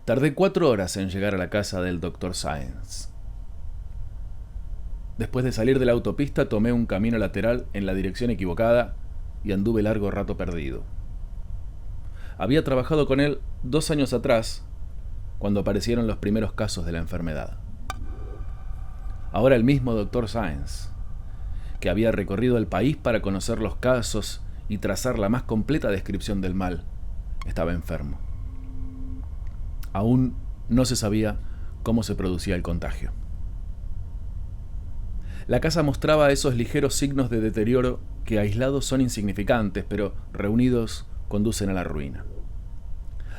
Tardé 4 horas en llegar a la casa del Dr. Sáenz. Después de salir de la autopista tomé un camino lateral en la dirección equivocada y anduve largo rato perdido. Había trabajado con él 2 años atrás, cuando aparecieron los primeros casos de la enfermedad. Ahora el mismo Dr. Sáenz, que había recorrido el país para conocer los casos y trazar la más completa descripción del mal, estaba enfermo. Aún no se sabía cómo se producía el contagio. La casa mostraba esos ligeros signos de deterioro que aislados son insignificantes, pero reunidos conducen a la ruina.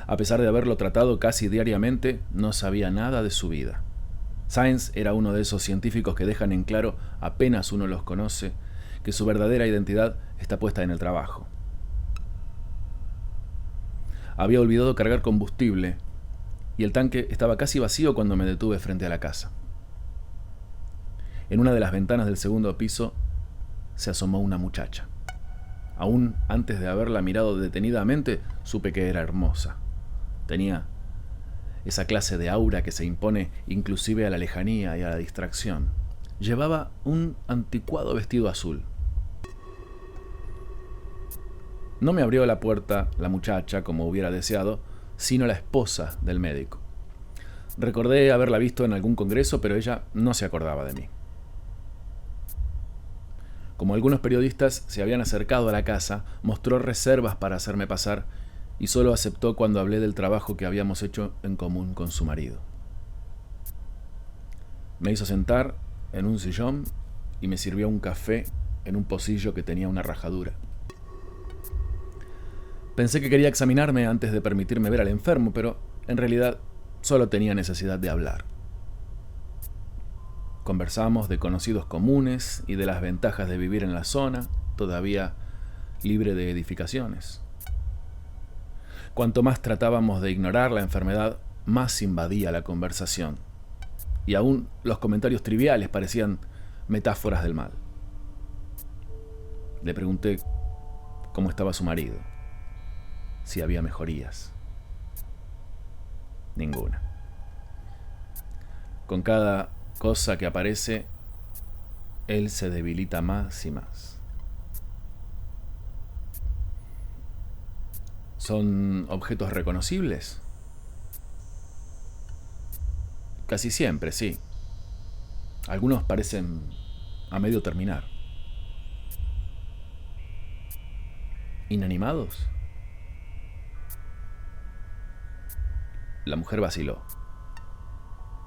A pesar de haberlo tratado casi diariamente, no sabía nada de su vida. Sáenz era uno de esos científicos que dejan en claro, apenas uno los conoce, que su verdadera identidad está puesta en el trabajo. Había olvidado cargar combustible y el tanque estaba casi vacío cuando me detuve frente a la casa. En una de las ventanas del segundo piso se asomó una muchacha. Aún antes de haberla mirado detenidamente, supe que era hermosa. Tenía esa clase de aura que se impone inclusive a la lejanía y a la distracción. Llevaba un anticuado vestido azul. No me abrió la puerta la muchacha como hubiera deseado, sino la esposa del médico. Recordé haberla visto en algún congreso, pero ella no se acordaba de mí. Como algunos periodistas se habían acercado a la casa, mostró reservas para hacerme pasar y solo aceptó cuando hablé del trabajo que habíamos hecho en común con su marido. Me hizo sentar en un sillón y me sirvió un café en un pocillo que tenía una rajadura. Pensé que quería examinarme antes de permitirme ver al enfermo, pero en realidad solo tenía necesidad de hablar. Conversamos de conocidos comunes y de las ventajas de vivir en la zona, todavía libre de edificaciones. Cuanto más tratábamos de ignorar la enfermedad, más invadía la conversación. Y aún los comentarios triviales parecían metáforas del mal. Le pregunté cómo estaba su marido, si había mejorías. Ninguna. Con cada cosa que aparece, él se debilita más y más. ¿Son objetos reconocibles? Casi siempre, sí. Algunos parecen a medio terminar. ¿Inanimados? La mujer vaciló.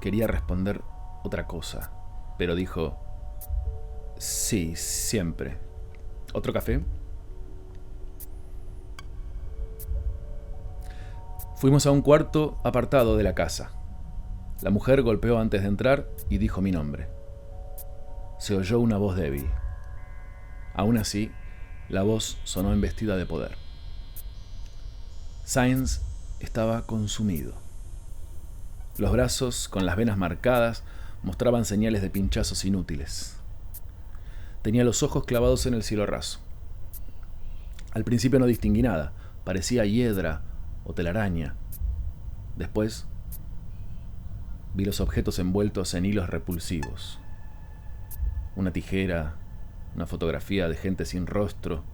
Quería responder otra cosa, pero dijo: sí, siempre. ¿Otro café? Fuimos a un cuarto apartado de la casa. La mujer golpeó antes de entrar y dijo mi nombre. Se oyó una voz débil. Aún así, la voz sonó embestida de poder. Sáenz estaba consumido. Los brazos, con las venas marcadas, mostraban señales de pinchazos inútiles. Tenía los ojos clavados en el cielo raso. Al principio no distinguí nada. Parecía hiedra o telaraña. Después vi los objetos envueltos en hilos repulsivos. Una tijera, una fotografía de gente sin rostro,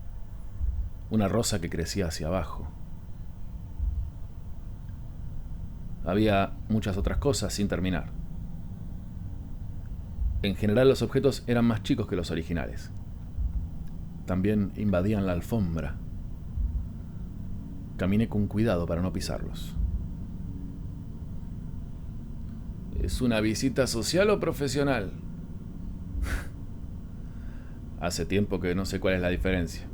una rosa que crecía hacia abajo. Había muchas otras cosas sin terminar. En general los objetos eran más chicos que los originales. También invadían la alfombra. Caminé con cuidado para no pisarlos. ¿Es una visita social o profesional? Hace tiempo que no sé cuál es la diferencia.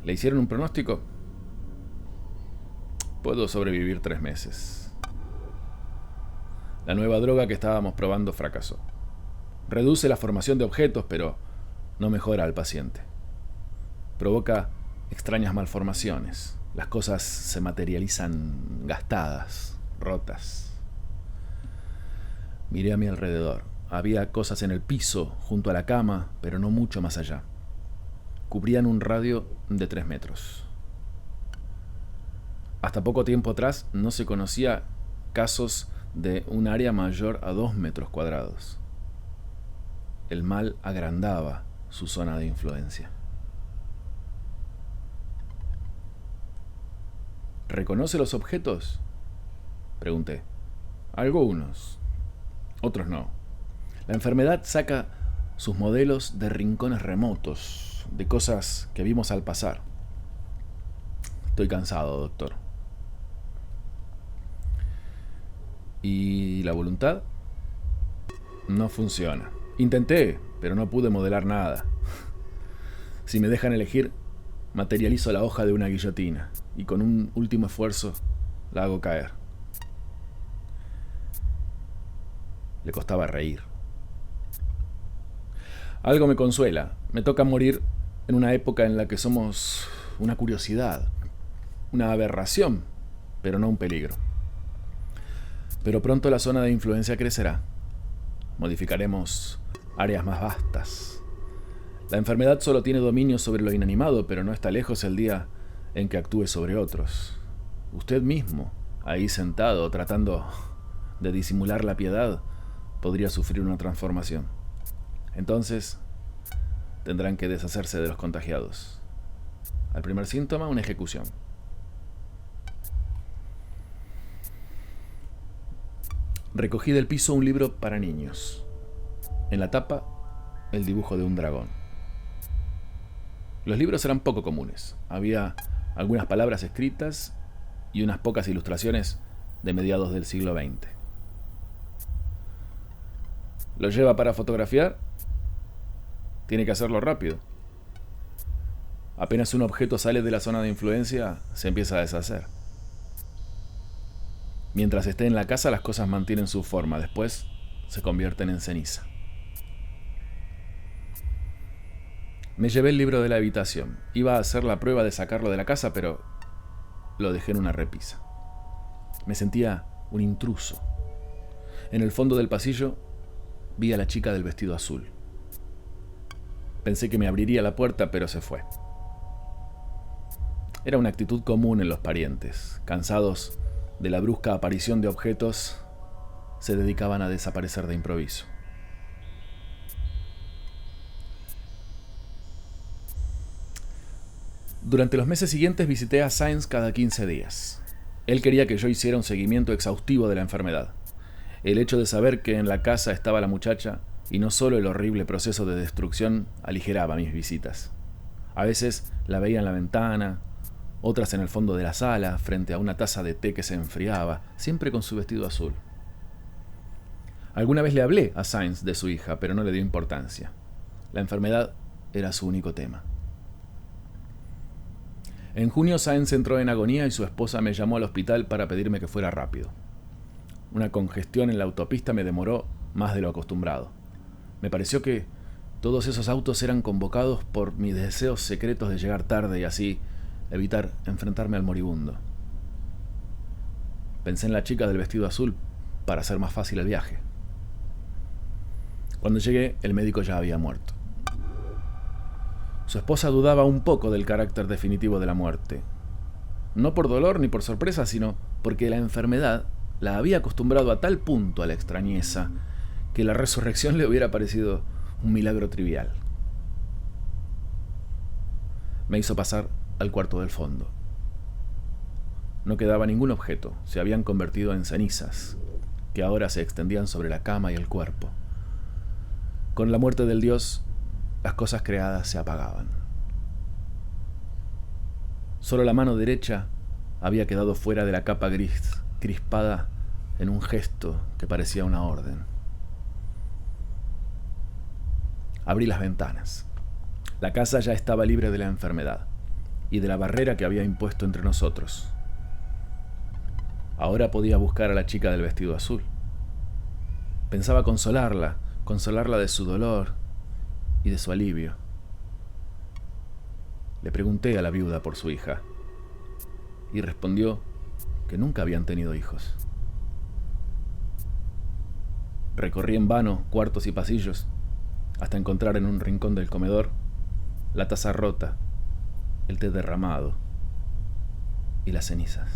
¿Le hicieron un pronóstico? Puedo sobrevivir 3 meses. La nueva droga que estábamos probando fracasó. Reduce la formación de objetos, pero no mejora al paciente. Provoca extrañas malformaciones. Las cosas se materializan gastadas, rotas. Miré a mi alrededor. Había cosas en el piso, junto a la cama, pero no mucho más allá. Cubrían un radio de 3 metros. Hasta poco tiempo atrás no se conocía casos de un área mayor a 2 metros cuadrados. El mal agrandaba su zona de influencia. ¿Reconoce los objetos?, pregunté. Algunos, otros no. La enfermedad saca sus modelos de rincones remotos, de cosas que vimos al pasar. Estoy cansado, doctor. ¿Y la voluntad? No funciona. Intenté, pero no pude modelar nada. Si me dejan elegir, materializo la hoja de una guillotina y con un último esfuerzo la hago caer. Le costaba reír. Algo me consuela. Me toca morir en una época en la que somos una curiosidad, una aberración, pero no un peligro. Pero pronto la zona de influencia crecerá. Modificaremos áreas más vastas. La enfermedad solo tiene dominio sobre lo inanimado, pero no está lejos el día en que actúe sobre otros. Usted mismo, ahí sentado, tratando de disimular la piedad, podría sufrir una transformación. Entonces, tendrán que deshacerse de los contagiados. Al primer síntoma, una ejecución. Recogí del piso un libro para niños. En la tapa, el dibujo de un dragón. Los libros eran poco comunes. Había algunas palabras escritas y unas pocas ilustraciones de mediados del siglo XX. ¿Lo lleva para fotografiar? Tiene que hacerlo rápido. Apenas un objeto sale de la zona de influencia, se empieza a deshacer. Mientras esté en la casa, las cosas mantienen su forma. Después, se convierten en ceniza. Me llevé el libro de la habitación. Iba a hacer la prueba de sacarlo de la casa, pero lo dejé en una repisa. Me sentía un intruso. En el fondo del pasillo, vi a la chica del vestido azul. Pensé que me abriría la puerta, pero se fue. Era una actitud común en los parientes. Cansados de la brusca aparición de objetos, se dedicaban a desaparecer de improviso. Durante los meses siguientes visité a Sainz cada 15 días. Él quería que yo hiciera un seguimiento exhaustivo de la enfermedad. El hecho de saber que en la casa estaba la muchacha, y no solo el horrible proceso de destrucción, aligeraba mis visitas. A veces la veía en la ventana, otras en el fondo de la sala, frente a una taza de té que se enfriaba, siempre con su vestido azul. Alguna vez le hablé a Sainz de su hija, pero no le dio importancia. La enfermedad era su único tema. En junio, Sainz entró en agonía y su esposa me llamó al hospital para pedirme que fuera rápido. Una congestión en la autopista me demoró más de lo acostumbrado. Me pareció que todos esos autos eran convocados por mis deseos secretos de llegar tarde y así evitar enfrentarme al moribundo. Pensé en la chica del vestido azul para hacer más fácil el viaje. Cuando llegué, el médico ya había muerto. Su esposa dudaba un poco del carácter definitivo de la muerte. No por dolor ni por sorpresa, sino porque la enfermedad la había acostumbrado a tal punto a la extrañeza que la resurrección le hubiera parecido un milagro trivial. Me hizo pasar al cuarto del fondo. No quedaba ningún objeto, se habían convertido en cenizas, que ahora se extendían sobre la cama y el cuerpo. Con la muerte del dios, las cosas creadas se apagaban. Solo la mano derecha había quedado fuera de la capa gris, crispada en un gesto que parecía una orden. Abrí las ventanas. La casa ya estaba libre de la enfermedad y de la barrera que había impuesto entre nosotros. Ahora podía buscar a la chica del vestido azul. Pensaba consolarla de su dolor y de su alivio. Le pregunté a la viuda por su hija y respondió que nunca habían tenido hijos. Recorrí en vano cuartos y pasillos hasta encontrar en un rincón del comedor la taza rota, el té derramado. y las cenizas.